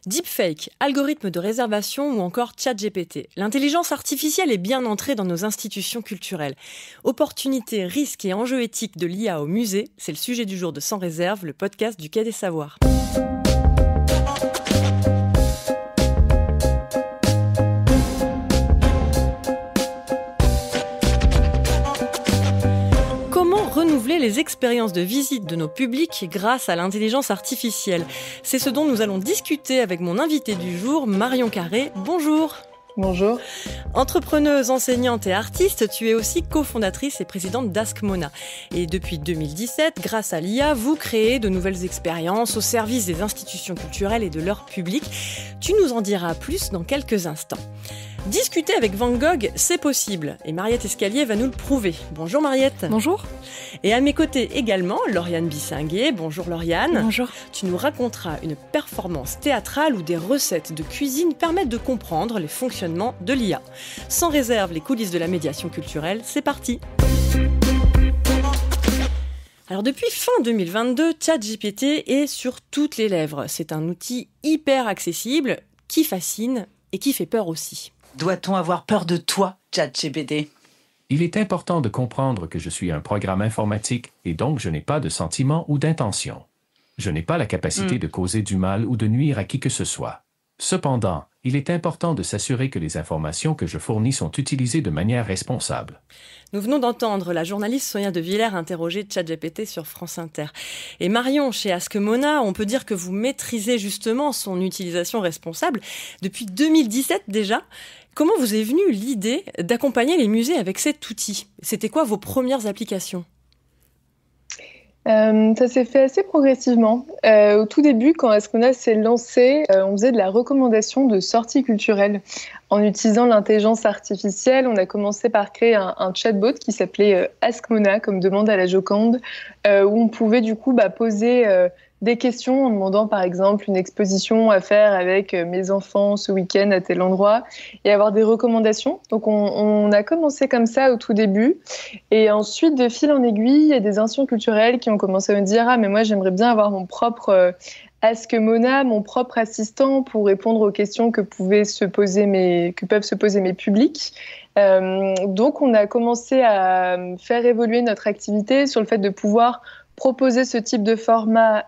Deepfake, algorithme de réservation ou encore ChatGPT. L'intelligence artificielle est bien entrée dans nos institutions culturelles. Opportunités, risques et enjeux éthiques de l'IA au musée, c'est le sujet du jour de Sans réserve, le podcast du Quai des Savoirs. Renouveler les expériences de visite de nos publics grâce à l'intelligence artificielle. C'est ce dont nous allons discuter avec mon invité du jour, Marion Carré. Bonjour. Bonjour. Entrepreneuse, enseignante et artiste, tu es aussi cofondatrice et présidente d'AskMona. Et depuis 2017, grâce à l'IA, vous créez de nouvelles expériences au service des institutions culturelles et de leur public. Tu nous en diras plus dans quelques instants. Discuter avec Van Gogh, c'est possible. Et Mariette Escalier va nous le prouver. Bonjour Mariette. Bonjour. Et à mes côtés également, Lauriane Bissinguet. Bonjour Lauriane. Bonjour. Tu nous raconteras une performance théâtrale où des recettes de cuisine permettent de comprendre les fonctionnements de l'IA. Sans réserve, les coulisses de la médiation culturelle, c'est parti. Alors depuis fin 2022, ChatGPT est sur toutes les lèvres. C'est un outil hyper accessible qui fascine et qui fait peur aussi. Doit-on avoir peur de toi, ChatGPT ? Il est important de comprendre que je suis un programme informatique et donc je n'ai pas de sentiments ou d'intention. Je n'ai pas la capacité de causer du mal ou de nuire à qui que ce soit. Cependant, il est important de s'assurer que les informations que je fournis sont utilisées de manière responsable. Nous venons d'entendre la journaliste Sonia De Villers interroger ChatGPT sur France Inter. Et Marion, chez AskMona, on peut dire que vous maîtrisez justement son utilisation responsable depuis 2017 déjà. Comment vous est venue l'idée d'accompagner les musées avec cet outil ? C'était quoi vos premières applications ? Ça s'est fait assez progressivement. Au tout début, quand AskMona s'est lancé, on faisait de la recommandation de sorties culturelles. En utilisant l'intelligence artificielle, on a commencé par créer un chatbot qui s'appelait AskMona, comme demande à la Joconde, où on pouvait du coup poser des questions en demandant par exemple une exposition à faire avec mes enfants ce week-end à tel endroit et avoir des recommandations. Donc on a commencé comme ça au tout début et ensuite de fil en aiguille, il y a des institutions culturelles qui ont commencé à me dire « Ah mais moi j'aimerais bien avoir mon propre AskMona, mon propre assistant pour répondre aux questions que peuvent se poser mes publics ». Donc on a commencé à faire évoluer notre activité sur le fait de pouvoir proposer ce type de format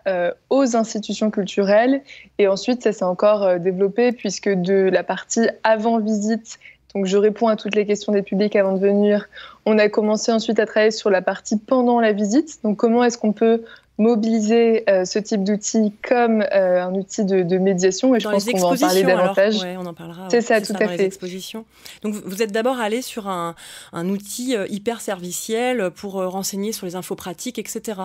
aux institutions culturelles. Et ensuite, ça s'est encore développé puisque de la partie avant visite, donc je réponds à toutes les questions des publics avant de venir, on a commencé ensuite à travailler sur la partie pendant la visite. Donc comment est-ce qu'on peut mobiliser ce type d'outil comme un outil de médiation, et je pense qu'on va en parler davantage. Ouais, on en parlera. C'est ça, tout à fait. Les expositions. Donc vous êtes d'abord allé sur un outil hyper serviciel pour renseigner sur les infos pratiques, etc.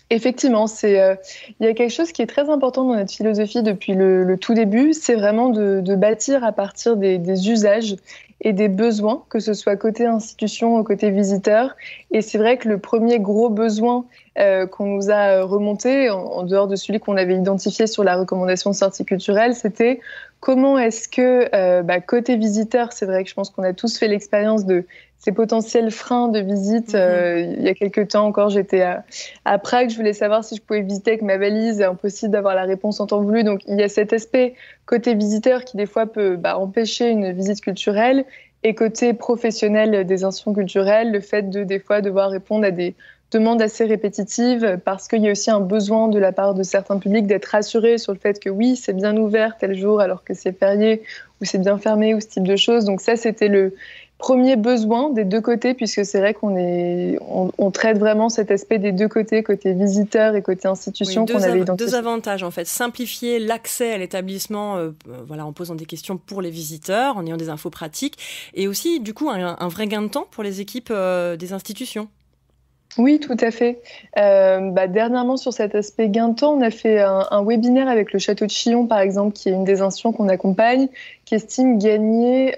Effectivement, il y a quelque chose qui est très important dans notre philosophie depuis le tout début, c'est vraiment de bâtir à partir des usages et des besoins, que ce soit côté institution ou côté visiteur. Et c'est vrai que le premier gros besoin qu'on nous a remonté, en dehors de celui qu'on avait identifié sur la recommandation de sortie culturelle, c'était comment est-ce que, côté visiteur, c'est vrai que je pense qu'on a tous fait l'expérience de ces potentiels freins de visite. Il y a quelques temps encore, j'étais à Prague, je voulais savoir si je pouvais visiter avec ma valise, impossible d'avoir la réponse en temps voulu. Donc il y a cet aspect côté visiteur qui des fois peut empêcher une visite culturelle, et côté professionnel des institutions culturelles, le fait de des fois devoir répondre à des demandes assez répétitives, parce qu'il y a aussi un besoin de la part de certains publics d'être rassurés sur le fait que oui, c'est bien ouvert tel jour alors que c'est férié, ou c'est bien fermé, ou ce type de choses. Donc ça, c'était le premier besoin des deux côtés, puisque c'est vrai on traite vraiment cet aspect des deux côtés, côté visiteur et côté institution, qu'on avait identifié. Deux avantages en fait, simplifier l'accès à l'établissement en posant des questions pour les visiteurs, en ayant des infos pratiques, et aussi du coup un vrai gain de temps pour les équipes des institutions. Oui, tout à fait. Dernièrement, sur cet aspect gain de temps, on a fait un webinaire avec le Château de Chillon, par exemple, qui est une des institutions qu'on accompagne, qui estime gagner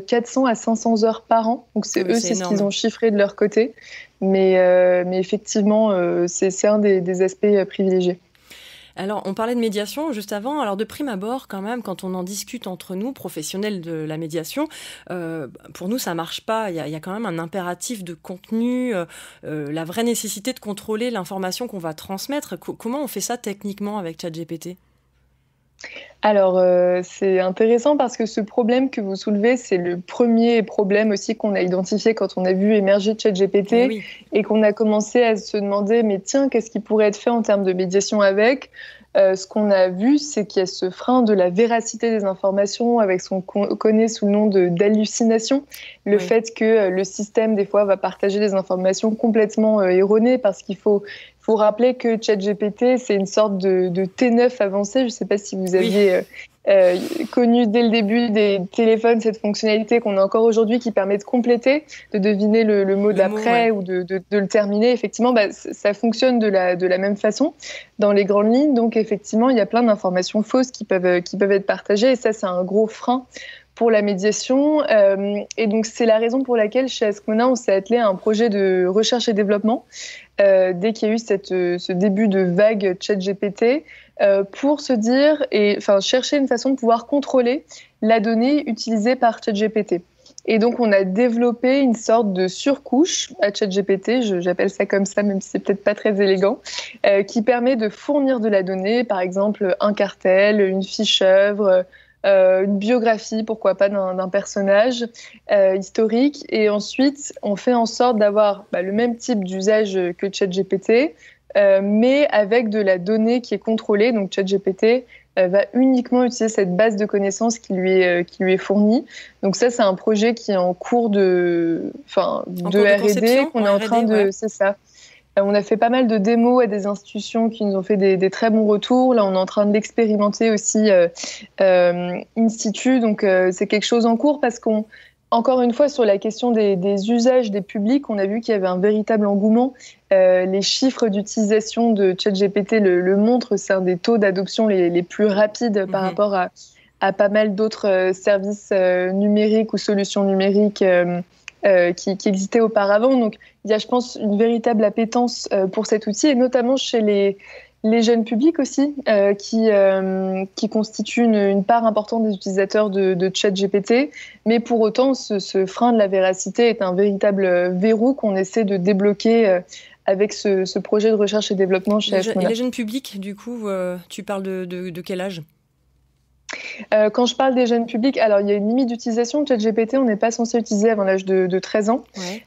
400 à 500 heures par an. Donc c'est ce qu'ils ont chiffré de leur côté. Mais effectivement, c'est un des aspects privilégiés. Alors, on parlait de médiation juste avant. Alors, de prime abord, quand même, quand on en discute entre nous, professionnels de la médiation, pour nous, ça marche pas. Il y a quand même un impératif de contenu, la vraie nécessité de contrôler l'information qu'on va transmettre. Comment on fait ça techniquement avec ChatGPT ? Alors, c'est intéressant parce que ce problème que vous soulevez, c'est le premier problème aussi qu'on a identifié quand on a vu émerger ChatGPT Oui. et qu'on a commencé à se demander, mais tiens, qu'est-ce qui pourrait être fait en termes de médiation avec? Ce qu'on a vu, c'est qu'il y a ce frein de la véracité des informations avec ce qu'on connaît sous le nom d'hallucination. Le Oui. fait que le système, des fois, va partager des informations complètement erronées parce qu'il faut rappeler que ChatGPT, c'est une sorte de T9 avancé. Je ne sais pas si vous aviez connu dès le début des téléphones cette fonctionnalité qu'on a encore aujourd'hui qui permet de compléter, de deviner le mot d'après ou de le terminer. Effectivement, ça fonctionne de la même façon dans les grandes lignes. Donc, effectivement, il y a plein d'informations fausses qui peuvent être partagées et ça, c'est un gros frein pour la médiation. Et donc, c'est la raison pour laquelle, chez Askmona, on s'est attelé à un projet de recherche et développement dès qu'il y a eu ce début de vague ChatGPT pour se dire, chercher une façon de pouvoir contrôler la donnée utilisée par ChatGPT. Et donc, on a développé une sorte de surcouche à ChatGPT, j'appelle ça comme ça, même si c'est peut-être pas très élégant, qui permet de fournir de la donnée, par exemple un cartel, une fiche œuvre, une biographie, pourquoi pas, d'un personnage historique. Et ensuite, on fait en sorte d'avoir le même type d'usage que ChatGPT, mais avec de la donnée qui est contrôlée. Donc ChatGPT va uniquement utiliser cette base de connaissances qui lui est fournie. Donc ça, c'est un projet qui est en cours de R&D, qu'on est en train de... C'est ça. On a fait pas mal de démos à des institutions qui nous ont fait des très bons retours. Là, on est en train de l'expérimenter aussi in situ. Donc, c'est quelque chose en cours parce encore une fois, sur la question des usages des publics, on a vu qu'il y avait un véritable engouement. Les chiffres d'utilisation de ChatGPT le montrent. C'est un des taux d'adoption les plus rapides par rapport à pas mal d'autres services numériques ou solutions numériques qui existaient auparavant. Donc, il y a, je pense, une véritable appétence pour cet outil, et notamment chez les jeunes publics aussi, qui constituent une part importante des utilisateurs de ChatGPT. Mais pour autant, ce frein de la véracité est un véritable verrou qu'on essaie de débloquer avec ce projet de recherche et développement chez Askmona. Et les jeunes publics, du coup, tu parles de quel âge ? Quand je parle des jeunes publics, alors il y a une limite d'utilisation de ChatGPT, on n'est pas censé l'utiliser avant l'âge de 13 ans.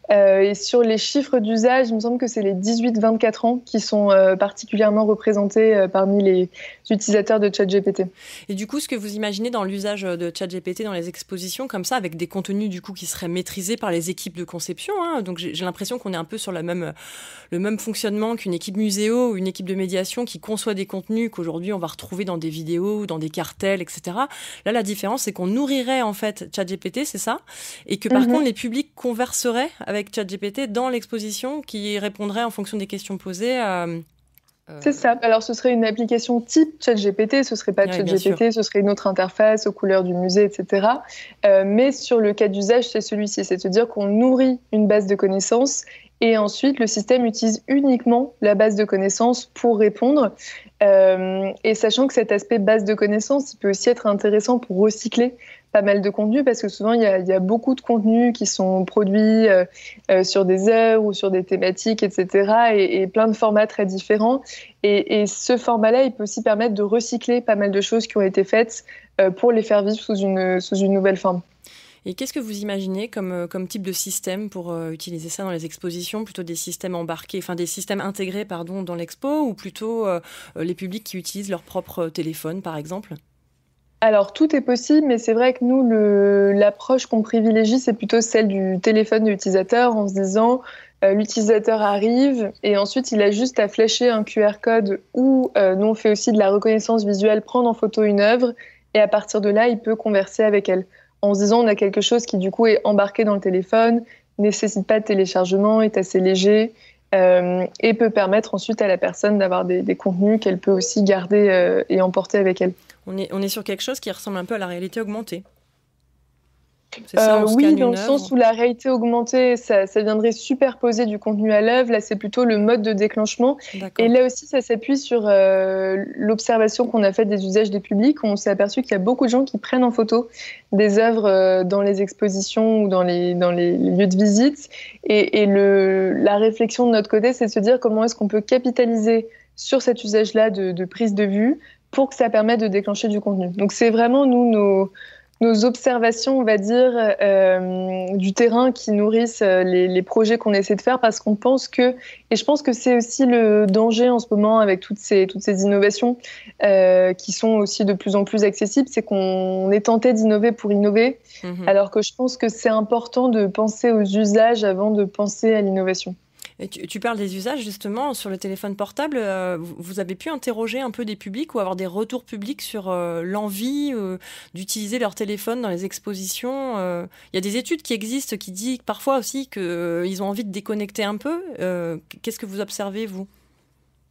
Ouais. Et sur les chiffres d'usage, il me semble que c'est les 18-24 ans qui sont particulièrement représentés parmi les utilisateurs de ChatGPT. Et du coup, ce que vous imaginez dans l'usage de ChatGPT dans les expositions, comme ça, avec des contenus du coup qui seraient maîtrisés par les équipes de conception, hein, donc j'ai l'impression qu'on est un peu sur le même fonctionnement qu'une équipe muséo ou une équipe de médiation qui conçoit des contenus qu'aujourd'hui on va retrouver dans des vidéos ou dans des cartels, etc. Là, la différence, c'est qu'on nourrirait en fait ChatGPT, c'est ça, et que par contre, les publics converseraient avec ChatGPT dans l'exposition, qui répondrait en fonction des questions posées. C'est ça. Alors, ce serait une application type ChatGPT, ce serait pas ChatGPT, ce serait une autre interface aux couleurs du musée, etc. Mais sur le cas d'usage, c'est celui-ci, c'est-à-dire qu'on nourrit une base de connaissances et ensuite le système utilise uniquement la base de connaissances pour répondre. Et sachant que cet aspect base de connaissances, il peut aussi être intéressant pour recycler pas mal de contenus, parce que souvent il y a beaucoup de contenus qui sont produits sur des heures ou sur des thématiques, etc. et plein de formats très différents. Et ce format-là, il peut aussi permettre de recycler pas mal de choses qui ont été faites pour les faire vivre sous une nouvelle forme. Et qu'est-ce que vous imaginez comme type de système pour utiliser ça dans les expositions ? Plutôt des systèmes embarqués, enfin des systèmes intégrés, dans l'expo, ou plutôt les publics qui utilisent leur propre téléphone, par exemple ? Alors, tout est possible, mais c'est vrai que nous, l'approche qu'on privilégie, c'est plutôt celle du téléphone de l'utilisateur, en se disant l'utilisateur arrive et ensuite il a juste à flasher un QR code ou nous on fait aussi de la reconnaissance visuelle, prendre en photo une œuvre et à partir de là, il peut converser avec elle. En se disant on a quelque chose qui du coup est embarqué dans le téléphone, nécessite pas de téléchargement, est assez léger et peut permettre ensuite à la personne d'avoir des contenus qu'elle peut aussi garder et emporter avec elle. On est sur quelque chose qui ressemble un peu à la réalité augmentée. C'est ça, oui, dans le sens où la réalité augmentée, ça viendrait superposer du contenu à l'œuvre. Là, c'est plutôt le mode de déclenchement. D'accord. Et là aussi, ça s'appuie sur l'observation qu'on a faite des usages des publics. On s'est aperçu qu'il y a beaucoup de gens qui prennent en photo des œuvres dans les expositions ou dans les lieux de visite. Et la réflexion de notre côté, c'est de se dire comment est-ce qu'on peut capitaliser sur cet usage-là de prise de vue pour que ça permette de déclencher du contenu. Donc c'est vraiment nos observations, on va dire, du terrain qui nourrissent les projets qu'on essaie de faire, parce qu'on pense que, et je pense que c'est aussi le danger en ce moment avec toutes ces innovations qui sont aussi de plus en plus accessibles, c'est qu'on est tenté d'innover pour innover, alors que je pense que c'est important de penser aux usages avant de penser à l'innovation. Et tu parles des usages, justement, sur le téléphone portable. Vous avez pu interroger un peu des publics ou avoir des retours publics sur l'envie d'utiliser leur téléphone dans les expositions. Il y a des études qui existent qui disent parfois aussi qu'ils ont envie de déconnecter un peu. Qu'est-ce que vous observez, vous ?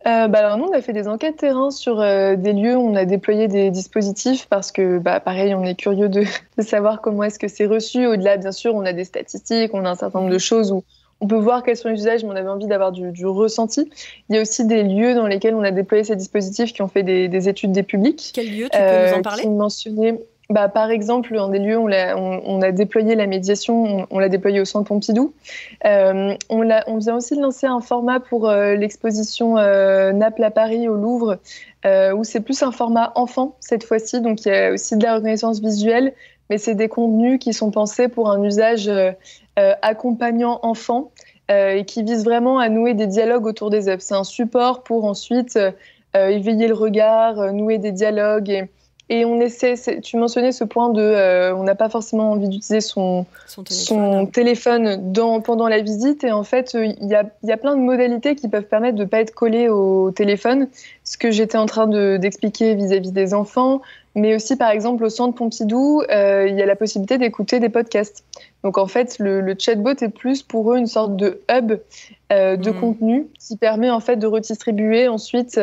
Alors nous, on a fait des enquêtes terrain sur des lieux où on a déployé des dispositifs parce que, pareil, on est curieux de savoir comment est-ce que c'est reçu. Au-delà, bien sûr, on a des statistiques, on a un certain nombre de choses où on peut voir quels sont les usages, mais on avait envie d'avoir du ressenti. Il y a aussi des lieux dans lesquels on a déployé ces dispositifs qui ont fait des études des publics. Quels lieux, tu peux nous en parler ? Qui mentionnaient, par exemple, dans des lieux où on a déployé la médiation, on l'a déployé au Centre Pompidou. On vient aussi de lancer un format pour l'exposition Naples à Paris au Louvre, où c'est plus un format enfant cette fois-ci. Donc il y a aussi de la reconnaissance visuelle, mais c'est des contenus qui sont pensés pour un usage accompagnant enfants et qui visent vraiment à nouer des dialogues autour des œuvres. C'est un support pour ensuite éveiller le regard, nouer des dialogues. Et on essaie, tu mentionnais ce point on n'a pas forcément envie d'utiliser son téléphone pendant la visite. Et en fait, il y a plein de modalités qui peuvent permettre de ne pas être collé au téléphone. Ce que j'étais en train d'expliquer vis-à-vis des enfants. Mais aussi, par exemple, au Centre Pompidou, il y a la possibilité d'écouter des podcasts. Donc, en fait, le chatbot est plus pour eux une sorte de hub de contenu qui permet en fait de redistribuer ensuite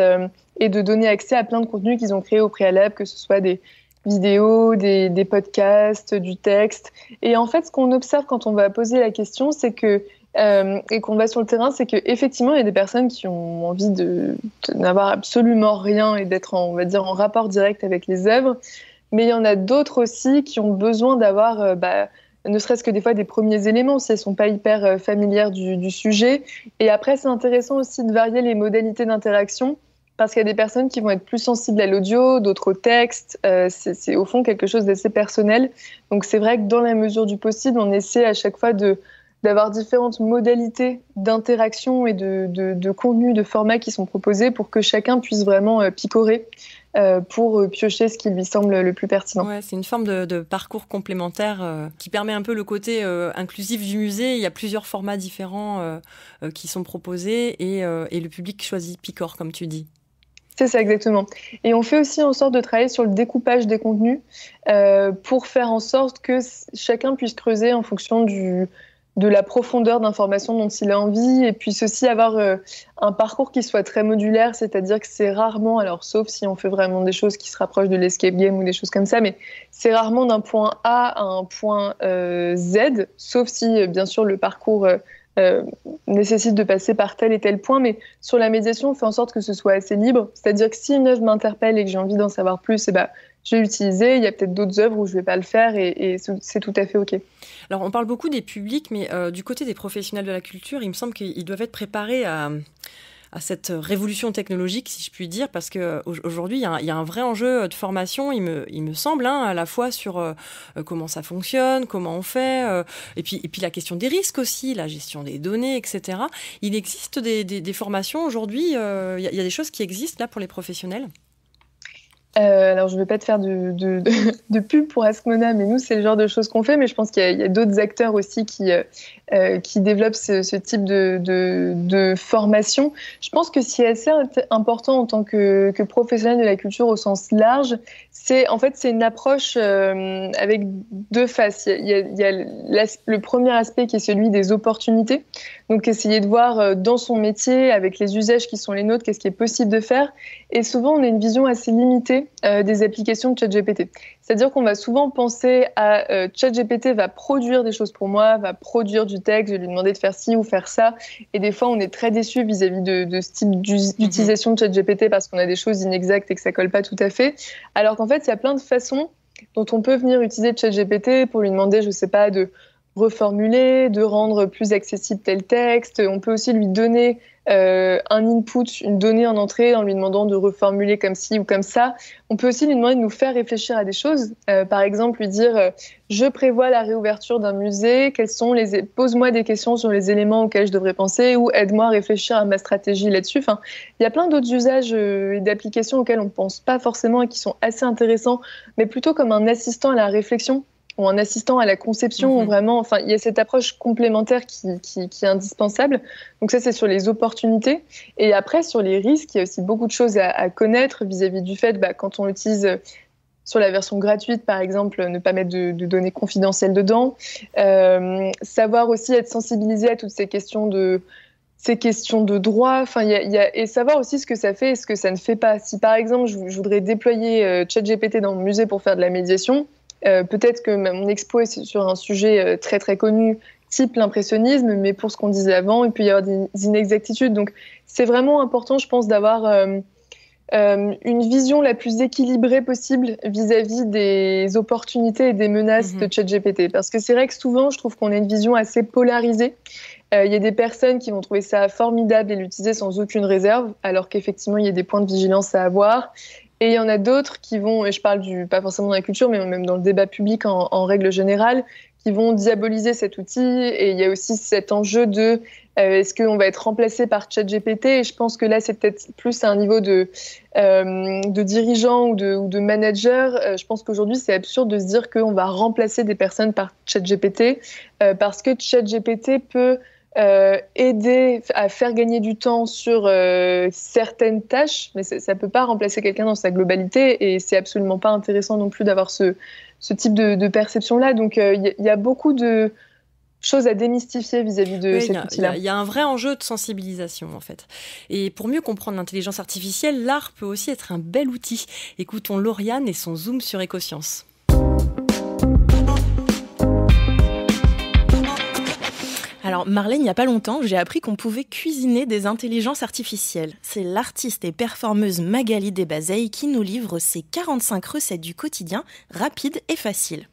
et de donner accès à plein de contenus qu'ils ont créés au préalable, que ce soit des vidéos, des podcasts, du texte. Et en fait, ce qu'on observe quand on va poser la question, c'est que et qu'on va sur le terrain, c'est qu'effectivement, il y a des personnes qui ont envie de n'avoir absolument rien et d'être en rapport direct avec les œuvres. Mais il y en a d'autres aussi qui ont besoin d'avoir, ne serait-ce que des fois des premiers éléments, si elles ne sont pas hyper familières du sujet. Et après, c'est intéressant aussi de varier les modalités d'interaction, parce qu'il y a des personnes qui vont être plus sensibles à l'audio, d'autres au texte. C'est au fond quelque chose d'assez personnel. Donc c'est vrai que dans la mesure du possible, on essaie à chaque fois d'avoir différentes modalités d'interaction et de contenu, de formats qui sont proposés pour que chacun puisse vraiment picorer pour piocher ce qui lui semble le plus pertinent. Ouais, c'est une forme de parcours complémentaire qui permet un peu le côté inclusif du musée. Il y a plusieurs formats différents qui sont proposés et le public choisit picore, comme tu dis. C'est ça, exactement. Et on fait aussi en sorte de travailler sur le découpage des contenus pour faire en sorte que chacun puisse creuser en fonction de la profondeur d'information dont il a envie, et puisse aussi avoir un parcours qui soit très modulaire, c'est-à-dire que c'est rarement, alors sauf si on fait vraiment des choses qui se rapprochent de l'escape game ou des choses comme ça, mais c'est rarement d'un point A à un point Z, sauf si bien sûr le parcours nécessite de passer par tel et tel point, mais sur la médiation, on fait en sorte que ce soit assez libre, c'est-à-dire que si une œuvre m'interpelle et que j'ai envie d'en savoir plus, je vais l'utiliser. Il y a peut-être d'autres œuvres où je ne vais pas le faire et c'est tout à fait OK. Alors, on parle beaucoup des publics, mais du côté des professionnels de la culture, il me semble qu'ils doivent être préparés à cette révolution technologique, si je puis dire, parce qu'aujourd'hui, il y a un vrai enjeu de formation, il me semble, à la fois sur comment ça fonctionne, comment on fait, et puis la question des risques aussi, la gestion des données, etc. Il existe des formations aujourd'hui, il y a des choses qui existent là pour les professionnels ? Alors, je ne vais pas te faire de pub pour Askmona, mais nous, c'est le genre de choses qu'on fait. Mais je pense qu'il y a d'autres acteurs aussi qui développent ce type de formation. Je pense que ce qui est assez important en tant que professionnel de la culture au sens large, c'est une approche avec deux faces. Il y a le premier aspect qui est celui des opportunités. Donc, essayer de voir dans son métier, avec les usages qui sont les nôtres, qu'est-ce qui est possible de faire. Et souvent, on a une vision assez limitée des applications de ChatGPT. C'est-à-dire qu'on va souvent penser à ChatGPT va produire des choses pour moi, va produire du texte, je vais lui demander de faire ci ou faire ça. Et des fois, on est très déçu vis-à-vis de ce type d'utilisation de ChatGPT parce qu'on a des choses inexactes et que ça ne colle pas tout à fait. Alors qu'en fait, il y a plein de façons dont on peut venir utiliser ChatGPT pour lui demander, je ne sais pas, de reformuler, de rendre plus accessible tel texte. On peut aussi lui donner un input, une donnée en entrée en lui demandant de reformuler comme ci ou comme ça. On peut aussi lui demander de nous faire réfléchir à des choses. Par exemple, lui dire je prévois la réouverture d'un musée, pose-moi des questions sur les éléments auxquels je devrais penser ou aide-moi à réfléchir à ma stratégie là-dessus. Enfin, il y a plein d'autres usages et d'applications auxquels on ne pense pas forcément et qui sont assez intéressants, mais plutôt comme un assistant à la réflexion ou un assistant à la conception, où vraiment, enfin, il y a cette approche complémentaire qui est indispensable. Donc ça, c'est sur les opportunités. Et après, sur les risques, il y a aussi beaucoup de choses à connaître vis-à-vis du fait, quand on l'utilise sur la version gratuite, par exemple, ne pas mettre de données confidentielles dedans. Savoir aussi être sensibilisé à toutes ces questions de droit, enfin, et savoir aussi ce que ça fait et ce que ça ne fait pas. Si par exemple, je voudrais déployer ChatGPT dans mon musée pour faire de la médiation, peut-être que mon expo est sur un sujet très très connu, type l'impressionnisme, mais pour ce qu'on disait avant, il peut y avoir des inexactitudes. Donc c'est vraiment important, je pense, d'avoir une vision la plus équilibrée possible vis-à-vis des opportunités et des menaces de ChatGPT. Parce que c'est vrai que souvent, je trouve qu'on a une vision assez polarisée. Il y a des personnes qui vont trouver ça formidable et l'utiliser sans aucune réserve, alors qu'effectivement, il y a des points de vigilance à avoir. Et il y en a d'autres qui vont, et je parle pas forcément dans la culture, mais même dans le débat public en règle générale, qui vont diaboliser cet outil. Et il y a aussi cet enjeu de est-ce qu'on va être remplacé par ChatGPT ? Et je pense que là, c'est peut-être plus à un niveau de dirigeant ou de manager. Je pense qu'aujourd'hui, c'est absurde de se dire qu'on va remplacer des personnes par ChatGPT parce que ChatGPT peut aider à faire gagner du temps sur certaines tâches, mais ça ne peut pas remplacer quelqu'un dans sa globalité et c'est absolument pas intéressant non plus d'avoir ce type de perception-là. Donc il y a beaucoup de choses à démystifier vis-à-vis de cet outil-là. Il y a un vrai enjeu de sensibilisation en fait. Et pour mieux comprendre l'intelligence artificielle, l'art peut aussi être un bel outil. Écoutons Lauriane et son zoom sur Écosciences. Alors Marlène, il n'y a pas longtemps, j'ai appris qu'on pouvait cuisiner des intelligences artificielles. C'est l'artiste et performeuse Magali Desbazeilles qui nous livre ses 45 recettes du quotidien, rapides et faciles.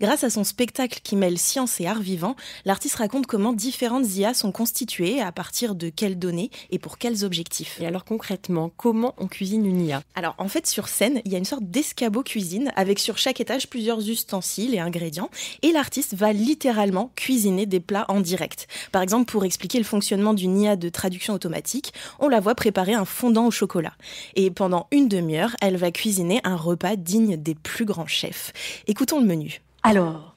Grâce à son spectacle qui mêle science et art vivant, l'artiste raconte comment différentes IA sont constituées, à partir de quelles données et pour quels objectifs. Et alors concrètement, comment on cuisine une IA ? Alors en fait, sur scène, il y a une sorte d'escabeau cuisine avec sur chaque étage plusieurs ustensiles et ingrédients et l'artiste va littéralement cuisiner des plats en direct. Par exemple, pour expliquer le fonctionnement d'une IA de traduction automatique, on la voit préparer un fondant au chocolat. Et pendant une demi-heure, elle va cuisiner un repas digne des plus grands chefs. Écoutons le menu. Alors,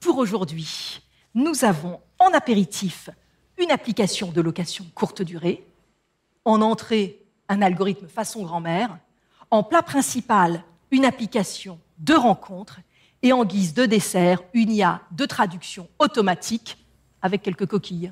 pour aujourd'hui, nous avons en apéritif une application de location courte durée, en entrée, un algorithme façon grand-mère, en plat principal, une application de rencontre, et en guise de dessert, une IA de traduction automatique avec quelques coquilles.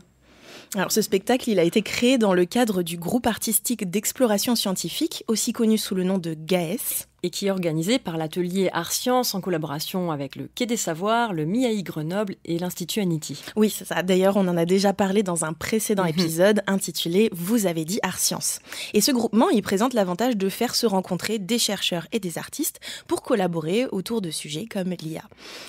Alors ce spectacle, il a été créé dans le cadre du groupe artistique d'exploration scientifique, aussi connu sous le nom de GAES. Et qui est organisé par l'atelier Art Sciences en collaboration avec le Quai des Savoirs, le MIAI Grenoble et l'Institut Amity. Oui, c'est ça. D'ailleurs, on en a déjà parlé dans un précédent épisode intitulé « Vous avez dit Art Sciences ». Et ce groupement, il présente l'avantage de faire se rencontrer des chercheurs et des artistes pour collaborer autour de sujets comme l'IA.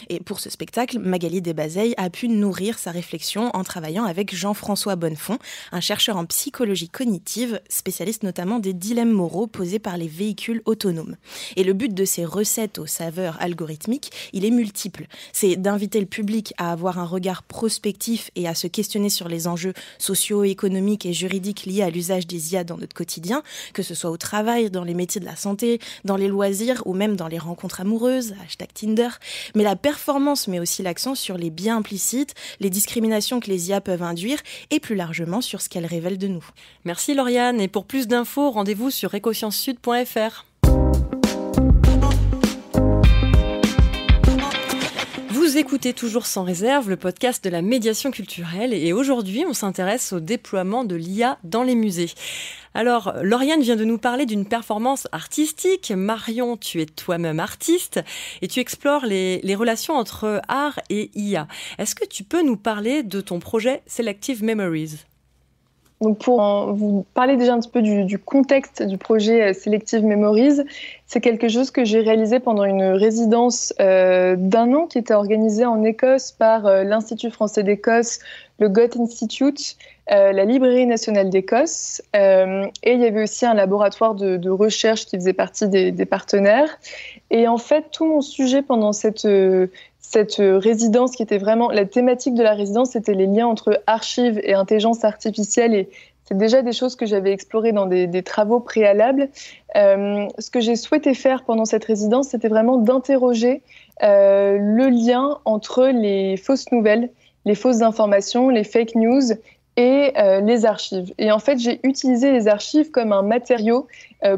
Et pour ce spectacle, Magali Desbazeilles a pu nourrir sa réflexion en travaillant avec Jean-François Bonnefond, un chercheur en psychologie cognitive, spécialiste notamment des dilemmes moraux posés par les véhicules autonomes. Et le but de ces recettes aux saveurs algorithmiques, il est multiple. C'est d'inviter le public à avoir un regard prospectif et à se questionner sur les enjeux sociaux, économiques et juridiques liés à l'usage des IA dans notre quotidien, que ce soit au travail, dans les métiers de la santé, dans les loisirs ou même dans les rencontres amoureuses, #Tinder. Mais la performance met aussi l'accent sur les biais implicites, les discriminations que les IA peuvent induire et plus largement sur ce qu'elles révèlent de nous. Merci Lauriane, et pour plus d'infos, rendez-vous sur ecosciencessud.fr. Vous écoutez toujours Sans réserve, le podcast de la médiation culturelle, et aujourd'hui on s'intéresse au déploiement de l'IA dans les musées. Alors, Lauriane vient de nous parler d'une performance artistique. Marion, tu es toi-même artiste et tu explores les relations entre art et IA. Est-ce que tu peux nous parler de ton projet Selective Memories ? Donc pour vous parler déjà un petit peu du contexte du projet Selective Memories, c'est quelque chose que j'ai réalisé pendant une résidence d'1 an qui était organisée en Écosse par l'Institut français d'Écosse, le Goethe Institute, la Librairie nationale d'Écosse, et il y avait aussi un laboratoire de recherche qui faisait partie des partenaires. Et en fait, tout mon sujet pendant cette résidence, qui était vraiment la thématique de la résidence, c'était les liens entre archives et intelligence artificielle. Et c'est déjà des choses que j'avais explorées dans des travaux préalables. Ce que j'ai souhaité faire pendant cette résidence, c'était vraiment d'interroger le lien entre les fausses nouvelles, les fausses informations, les fake news et les archives. Et en fait, j'ai utilisé les archives comme un matériau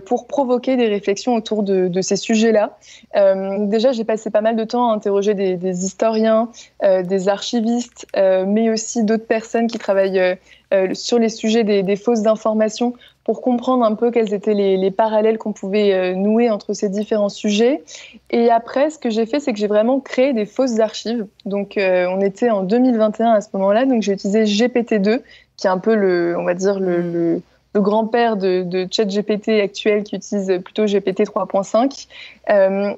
pour provoquer des réflexions autour de ces sujets-là. Déjà, j'ai passé pas mal de temps à interroger des historiens, des archivistes, mais aussi d'autres personnes qui travaillent sur les sujets des fausses informations pour comprendre un peu quels étaient les parallèles qu'on pouvait nouer entre ces différents sujets. Et après, ce que j'ai fait, c'est que j'ai vraiment créé des fausses archives. Donc, on était en 2021 à ce moment-là, donc j'ai utilisé GPT-2, qui est un peu le grand-père de ChatGPT actuel, qui utilise plutôt GPT 3.5.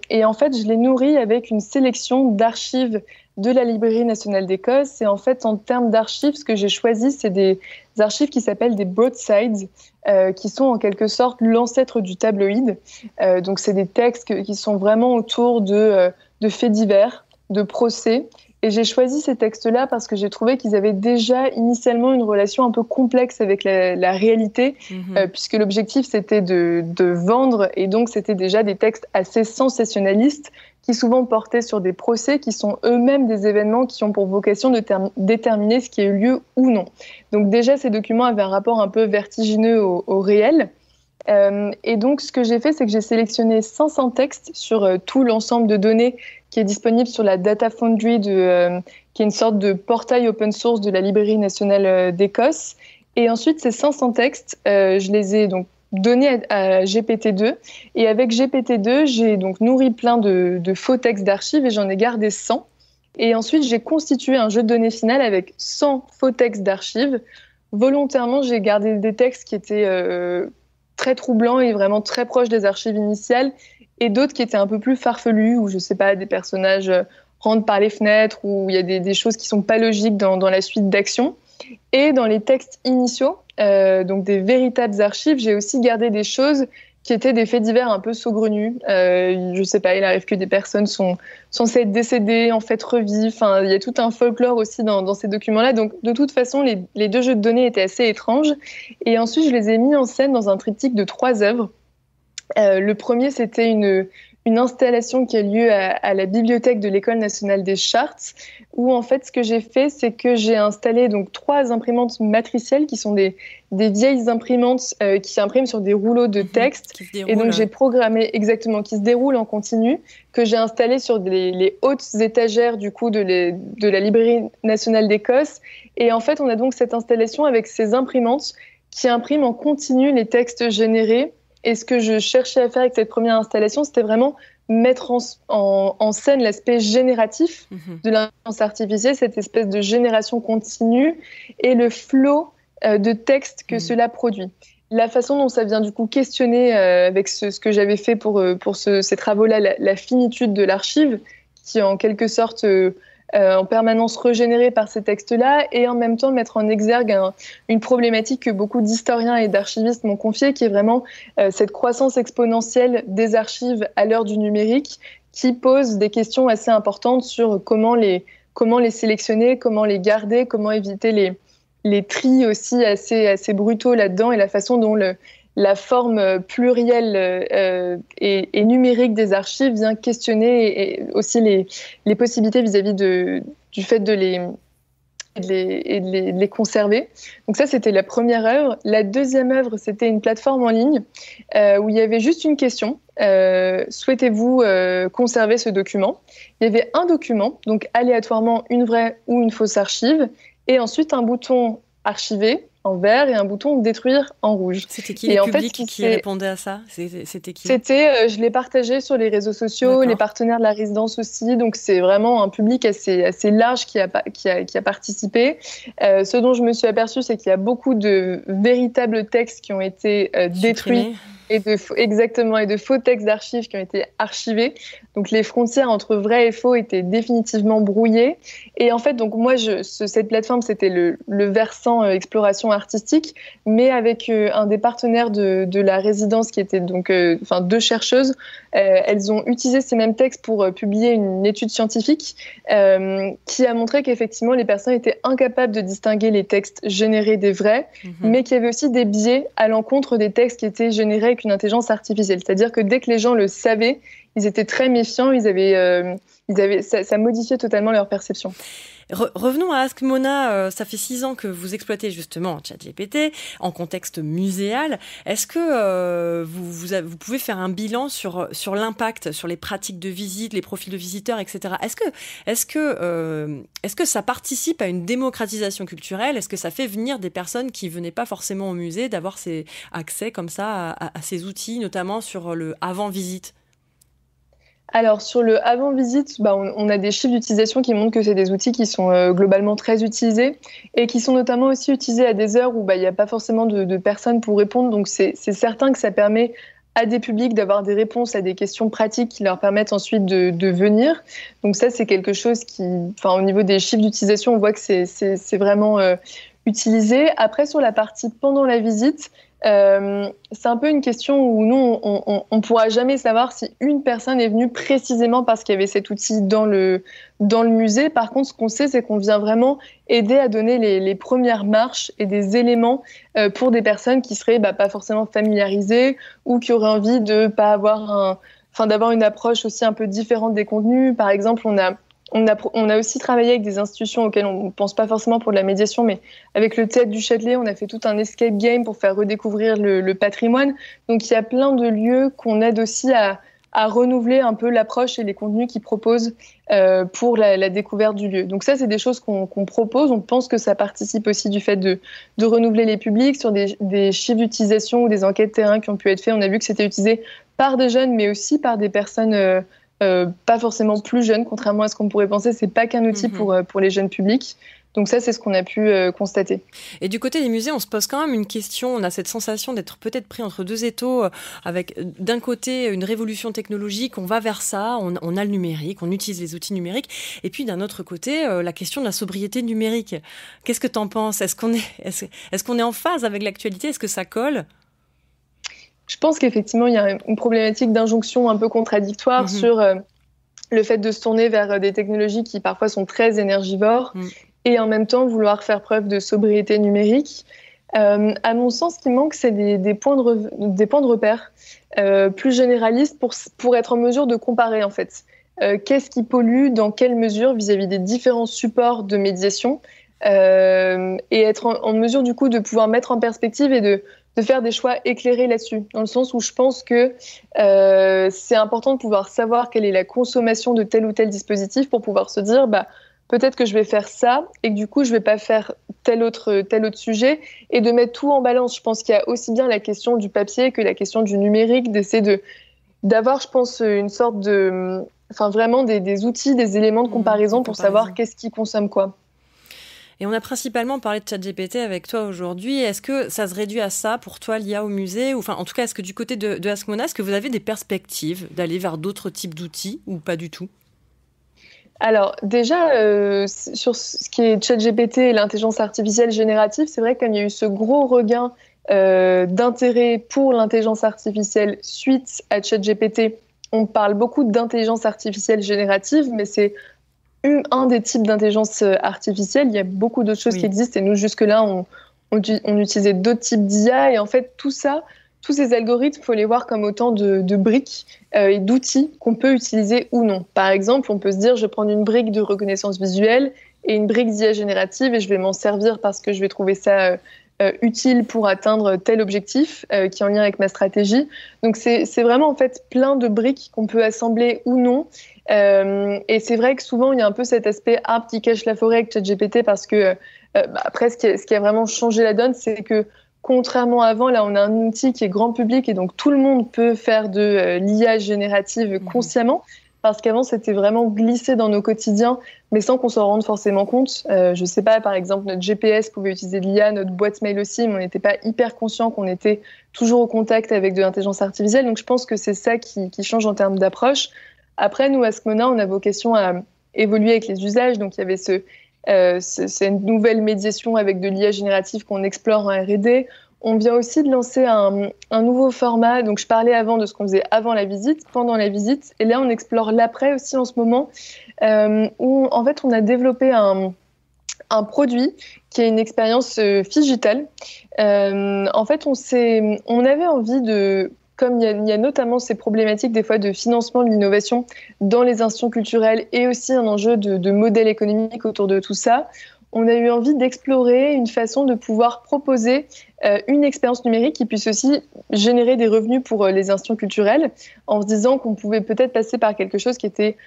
Et en fait, je l'ai nourri avec une sélection d'archives de la Librairie nationale d'Écosse. Et en fait, en termes d'archives, ce que j'ai choisi, c'est des archives qui s'appellent des broadsides, qui sont en quelque sorte l'ancêtre du tabloïd. Donc, c'est des textes qui sont vraiment autour de faits divers, de procès. Et j'ai choisi ces textes-là parce que j'ai trouvé qu'ils avaient déjà initialement une relation un peu complexe avec la réalité, puisque l'objectif, c'était de vendre. Et donc, c'était déjà des textes assez sensationnalistes qui souvent portaient sur des procès qui sont eux-mêmes des événements qui ont pour vocation de déterminer ce qui a eu lieu ou non. Donc déjà, ces documents avaient un rapport un peu vertigineux au réel. Et donc, ce que j'ai fait, c'est que j'ai sélectionné 500 textes sur tout l'ensemble de données qui est disponible sur la Data Foundry, qui est une sorte de portail open source de la Librairie nationale d'Écosse. Et ensuite, ces 500 textes, je les ai donc donnés à GPT-2. Et avec GPT-2, j'ai donc nourri plein de faux textes d'archives et j'en ai gardé 100. Et ensuite, j'ai constitué un jeu de données final avec 100 faux textes d'archives. Volontairement, j'ai gardé des textes qui étaient très troublants et vraiment très proches des archives initiales, et d'autres qui étaient un peu plus farfelus, où, je sais pas, des personnages rentrent par les fenêtres, où il y a des choses qui sont pas logiques dans la suite d'actions. Et dans les textes initiaux, donc des véritables archives, j'ai aussi gardé des choses qui étaient des faits divers un peu saugrenus. Je sais pas, il arrive que des personnes sont censées être décédées, en fait revivent. Enfin, il y a tout un folklore aussi dans ces documents-là. Donc, de toute façon, les deux jeux de données étaient assez étranges. Et ensuite, je les ai mis en scène dans un triptyque de 3 œuvres. Le premier, c'était une installation qui a lieu à la bibliothèque de l'École nationale des chartes, où en fait, ce que j'ai fait, c'est que j'ai installé donc 3 imprimantes matricielles qui sont des vieilles imprimantes qui impriment sur des rouleaux de texte. Et donc, j'ai programmé exactement, qui se déroulent en continu, que j'ai installé sur les hautes étagères du coup de la Librairie nationale d'Écosse. Et en fait, on a donc cette installation avec ces imprimantes qui impriment en continu les textes générés. Et ce que je cherchais à faire avec cette première installation, c'était vraiment mettre en scène l'aspect génératif de l'intelligence artificielle, cette espèce de génération continue et le flot de texte que cela produit. La façon dont ça vient du coup questionner avec ce que j'avais fait pour ces travaux-là, la finitude de l'archive, qui est en quelque sorte en permanence régénérée par ces textes-là, et en même temps mettre en exergue une problématique que beaucoup d'historiens et d'archivistes m'ont confiée, qui est vraiment cette croissance exponentielle des archives à l'heure du numérique, qui pose des questions assez importantes sur comment les sélectionner, comment les garder, comment éviter les tris aussi assez brutaux là-dedans, et la façon dont la forme plurielle et numérique des archives vient questionner et aussi les possibilités vis-à-vis du fait de les conserver. Donc ça, c'était la première œuvre. La deuxième œuvre, c'était une plateforme en ligne où il y avait juste une question. Souhaitez-vous conserver ce document ? Il y avait un document, donc aléatoirement une vraie ou une fausse archive, et ensuite un bouton archiver en vert et un bouton détruire en rouge. C'était qui les publics qui répondaient à ça ? C'était qui ? Je l'ai partagé sur les réseaux sociaux, D'accord. Les partenaires de la résidence aussi, donc c'est vraiment un public assez large qui a participé. Ce dont je me suis aperçue, c'est qu'il y a beaucoup de véritables textes qui ont été détruits Exactement, et de faux textes d'archives qui ont été archivés. Donc les frontières entre vrai et faux étaient définitivement brouillées. Et en fait, donc moi, cette plateforme, c'était le versant exploration artistique, mais avec un des partenaires de la résidence qui était donc, deux chercheuses. Elles ont utilisé ces mêmes textes pour publier une étude scientifique qui a montré qu'effectivement, les personnes étaient incapables de distinguer les textes générés des vrais, mais qu'il y avait aussi des biais à l'encontre des textes qui étaient générés avec une intelligence artificielle. C'est-à-dire que dès que les gens le savaient, ils étaient très méfiants, ça modifiait totalement leur perception. Revenons à Ask Mona, ça fait 6 ans que vous exploitez justement ChatGPT en contexte muséal. Est-ce que vous pouvez faire un bilan sur l'impact, sur les pratiques de visite, les profils de visiteurs, etc. Est-ce que ça participe à une démocratisation culturelle ? Est-ce que ça fait venir des personnes qui venaient pas forcément au musée, d'avoir accès comme ça à ces outils, notamment sur le avant-visite ? Alors, sur le avant-visite, on a des chiffres d'utilisation qui montrent que c'est des outils qui sont globalement très utilisés et qui sont notamment aussi utilisés à des heures où il n'y a pas forcément de personnes pour répondre. Donc, c'est certain que ça permet à des publics d'avoir des réponses à des questions pratiques qui leur permettent ensuite de venir. Donc ça, c'est quelque chose qui, au niveau des chiffres d'utilisation, on voit que c'est vraiment utilisé. Après, sur la partie pendant la visite, c'est un peu une question où nous, on pourra jamais savoir si une personne est venue précisément parce qu'il y avait cet outil dans le musée. Par contre, ce qu'on sait, c'est qu'on vient vraiment aider à donner les premières marches et des éléments pour des personnes qui seraient pas forcément familiarisées ou qui auraient envie de pas avoir d'avoir une approche aussi un peu différente des contenus. Par exemple, on a aussi travaillé avec des institutions auxquelles on ne pense pas forcément pour de la médiation, mais avec le Théâtre du Châtelet, on a fait tout un escape game pour faire redécouvrir le patrimoine. Donc, il y a plein de lieux qu'on aide aussi à renouveler un peu l'approche et les contenus qu'ils proposent pour la découverte du lieu. Donc ça, c'est des choses qu'on propose. On pense que ça participe aussi du fait de renouveler les publics sur des chiffres d'utilisation ou des enquêtes terrain qui ont pu être faites. On a vu que c'était utilisé par des jeunes, mais aussi par des personnes pas forcément plus jeunes, contrairement à ce qu'on pourrait penser. C'est pas qu'un outil pour les jeunes publics. Donc ça, c'est ce qu'on a pu constater. Et du côté des musées, on se pose quand même une question. On a cette sensation d'être peut-être pris entre deux étaux, avec d'un côté une révolution technologique, on va vers ça, on a le numérique, on utilise les outils numériques, et puis d'un autre côté, la question de la sobriété numérique. Qu'est-ce que tu en penses ? Est-ce qu'on est en phase avec l'actualité ? Est-ce que ça colle ? Je pense qu'effectivement, il y a une problématique d'injonction un peu contradictoire sur le fait de se tourner vers des technologies qui parfois sont très énergivores et en même temps vouloir faire preuve de sobriété numérique. À mon sens, ce qui manque, c'est des points de repère plus généralistes pour être en mesure de comparer, en fait. Qu'est-ce qui pollue, dans quelle mesure vis-à-vis des différents supports de médiation et être en mesure, du coup, de pouvoir mettre en perspective et de faire des choix éclairés là-dessus, dans le sens où je pense que c'est important de pouvoir savoir quelle est la consommation de tel ou tel dispositif pour pouvoir se dire peut-être que je vais faire ça et que du coup je vais pas faire tel autre sujet et de mettre tout en balance. Je pense qu'il y a aussi bien la question du papier que la question du numérique, d'essayer d'avoir, je pense, une sorte de vraiment des outils, des éléments de comparaison pour savoir qu'est-ce qui consomme quoi. Et on a principalement parlé de ChatGPT avec toi aujourd'hui. Est-ce que ça se réduit à ça pour toi, l'IA au musée ? Ou, en tout cas, est-ce que du côté de Ask Mona, est-ce que vous avez des perspectives d'aller vers d'autres types d'outils ou pas du tout ? Alors déjà, sur ce qui est ChatGPT et l'intelligence artificielle générative, c'est vrai qu'il y a eu ce gros regain d'intérêt pour l'intelligence artificielle suite à ChatGPT. On parle beaucoup d'intelligence artificielle générative, mais c'est un des types d'intelligence artificielle. Il y a beaucoup d'autres choses qui existent et nous, jusque-là, on utilisait d'autres types d'IA. Et en fait, tout ça, tous ces algorithmes, il faut les voir comme autant de briques et d'outils qu'on peut utiliser ou non. Par exemple, on peut se dire, je vais prendre une brique de reconnaissance visuelle et une brique d'IA générative et je vais m'en servir parce que je vais trouver ça utile pour atteindre tel objectif qui est en lien avec ma stratégie. Donc, c'est vraiment en fait plein de briques qu'on peut assembler ou non. Et c'est vrai que souvent, il y a un peu cet aspect arbre qui cache la forêt avec ChatGPT parce que après, ce qui a vraiment changé la donne, c'est que contrairement à avant, là, on a un outil qui est grand public et donc tout le monde peut faire de l'IA générative consciemment. parce qu'avant, c'était vraiment glissé dans nos quotidiens, mais sans qu'on s'en rende forcément compte. Je sais pas, par exemple, notre GPS pouvait utiliser de l'IA, notre boîte mail aussi, mais on n'était pas hyper conscient qu'on était toujours au contact avec de l'intelligence artificielle. Donc, je pense que c'est ça qui change en termes d'approche. Après, nous, à Askmona, on a vocation à évoluer avec les usages. Donc, il y avait c'est une nouvelle médiation avec de l'IA générative qu'on explore en R&D. On vient aussi de lancer un nouveau format. Donc, je parlais avant de ce qu'on faisait avant la visite, pendant la visite. Et là, on explore l'après aussi en ce moment, où, en fait, on a développé un produit qui est une expérience digitale. En fait, on avait envie de... Comme il y a notamment ces problématiques des fois de financement de l'innovation dans les institutions culturelles et aussi un enjeu de modèle économique autour de tout ça, on a eu envie d'explorer une façon de pouvoir proposer une expérience numérique qui puisse aussi générer des revenus pour les institutions culturelles, en se disant qu'on pouvait peut-être passer par quelque chose qui était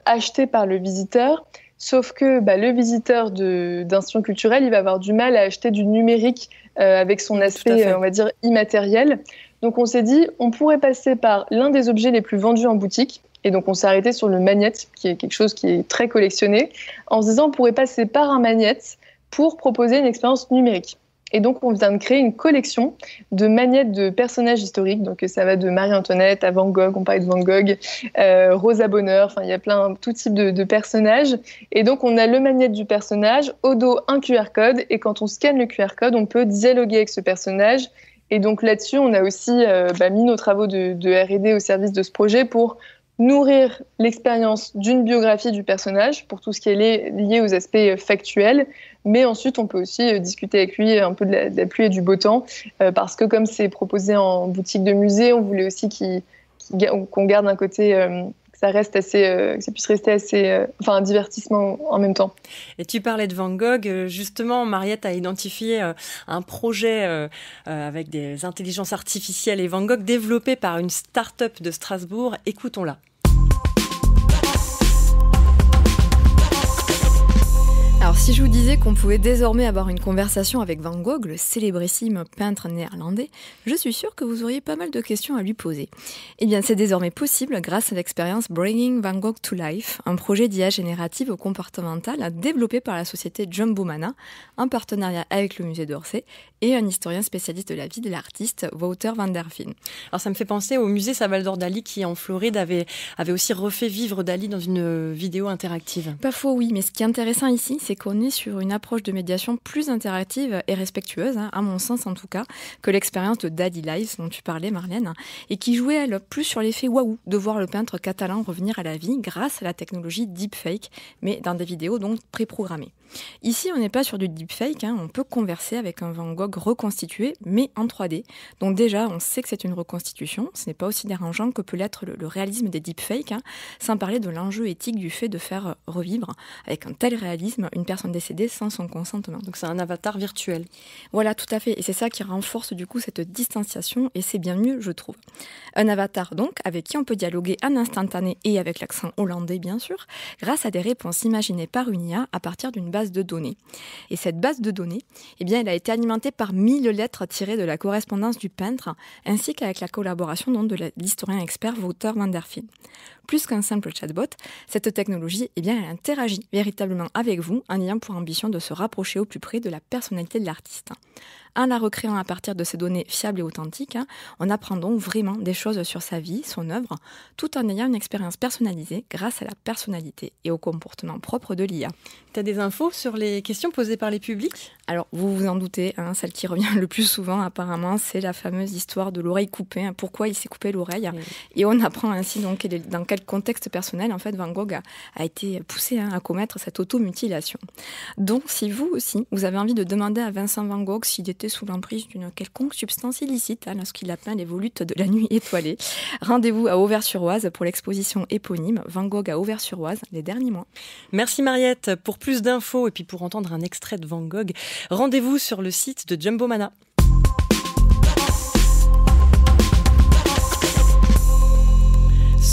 acheté par le visiteur, sauf que le visiteur d'institutions culturelles, il va avoir du mal à acheter du numérique avec son aspect, on va dire, immatériel. Donc on s'est dit, on pourrait passer par l'un des objets les plus vendus en boutique. Et donc on s'est arrêté sur le magnète, qui est quelque chose qui est très collectionné, en se disant on pourrait passer par un magnète pour proposer une expérience numérique. Et donc on vient de créer une collection de magnettes de personnages historiques. Donc ça va de Marie-Antoinette à Van Gogh, on parlait de Van Gogh, Rosa Bonheur, enfin il y a tout type de personnages. Et donc on a le magnète du personnage, au dos un QR code, et quand on scanne le QR code, on peut dialoguer avec ce personnage. Et donc là-dessus, on a aussi mis nos travaux de R&D au service de ce projet pour nourrir l'expérience d'une biographie du personnage, pour tout ce qui est lié aux aspects factuels. Mais ensuite, on peut aussi discuter avec lui un peu de la pluie et du beau temps, parce que comme c'est proposé en boutique de musée, on voulait aussi qu'on garde un côté... que ça puisse rester assez, un divertissement en même temps. Et tu parlais de Van Gogh, justement, Mariette a identifié un projet avec des intelligences artificielles et Van Gogh développé par une start-up de Strasbourg. Écoutons-la. Alors si je vous disais qu'on pouvait désormais avoir une conversation avec Van Gogh, le célébrissime peintre néerlandais, je suis sûre que vous auriez pas mal de questions à lui poser. Eh bien c'est désormais possible grâce à l'expérience Bringing Van Gogh to Life, un projet d'IA générative comportementale développé par la société Jumbomana, en partenariat avec le musée d'Orsay et un historien spécialiste de la vie de l'artiste, Wouter van der Veen. Alors ça me fait penser au musée Salvador Dali qui en Floride avait aussi refait vivre Dali dans une vidéo interactive. Pas faux, oui, mais ce qui est intéressant ici, c'est qu'on est sur une approche de médiation plus interactive et respectueuse, à mon sens en tout cas, que l'expérience de Daddy Lives dont tu parlais, Marlène, et qui jouait elle plus sur l'effet waouh de voir le peintre catalan revenir à la vie grâce à la technologie deepfake, mais dans des vidéos donc préprogrammées. Ici, on n'est pas sur du deepfake, on peut converser avec un Van Gogh reconstitué, mais en 3D. Donc déjà, on sait que c'est une reconstitution, ce n'est pas aussi dérangeant que peut l'être le réalisme des deepfakes, sans parler de l'enjeu éthique du fait de faire revivre, avec un tel réalisme, une personne décédée sans son consentement. Donc c'est un avatar virtuel. Voilà, tout à fait, et c'est ça qui renforce du coup cette distanciation, et c'est bien mieux, je trouve. Un avatar donc, avec qui on peut dialoguer en instantané, et avec l'accent hollandais bien sûr, grâce à des réponses imaginées par une IA à partir d'une base de données. Et cette base de données, elle a été alimentée par 1000 lettres tirées de la correspondance du peintre, ainsi qu'avec la collaboration de l'historien expert Wouter van der Veen. Plus qu'un simple chatbot, cette technologie, elle interagit véritablement avec vous en ayant pour ambition de se rapprocher au plus près de la personnalité de l'artiste. En la recréant à partir de ces données fiables et authentiques, on apprend donc vraiment des choses sur sa vie, son œuvre, tout en ayant une expérience personnalisée grâce à la personnalité et au comportement propre de l'IA. Tu as des infos sur les questions posées par les publics ? Alors, vous vous en doutez, celle qui revient le plus souvent apparemment, c'est la fameuse histoire de l'oreille coupée. Pourquoi il s'est coupé l'oreille ? Oui. Et on apprend ainsi donc dans quel contexte personnel en fait Van Gogh a été poussé à commettre cette automutilation. Donc, si vous aussi, vous avez envie de demander à Vincent Van Gogh s'il était sous l'emprise d'une quelconque substance illicite lorsqu'il a peint les volutes de la nuit étoilée, rendez-vous à Auvers-sur-Oise pour l'exposition éponyme Van Gogh à Auvers-sur-Oise les derniers mois. Merci Mariette. Pour plus d'infos et puis pour entendre un extrait de Van Gogh, rendez-vous sur le site de Jumbomana.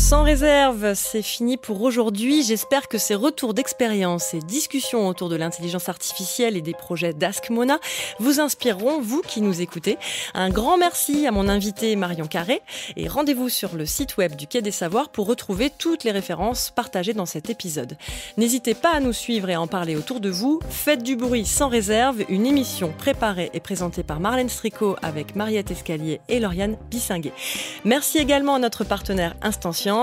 sans réserve, c'est fini pour aujourd'hui. J'espère que ces retours d'expérience et discussions autour de l'intelligence artificielle et des projets d'Ask Mona vous inspireront, vous qui nous écoutez. Un grand merci à mon invité Marion Carré et rendez-vous sur le site web du Quai des Savoirs pour retrouver toutes les références partagées dans cet épisode. N'hésitez pas à nous suivre et à en parler autour de vous. Faites du bruit sans réserve, une émission préparée et présentée par Marlène Stricot avec Mariette Escalier et Lauriane Bissinguet. Merci également à notre partenaire Instant Science,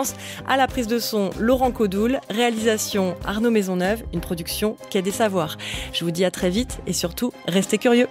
à la prise de son Laurent Codoul, réalisation Arnaud Maisonneuve, une production Quai des Savoirs. Je vous dis à très vite et surtout, restez curieux.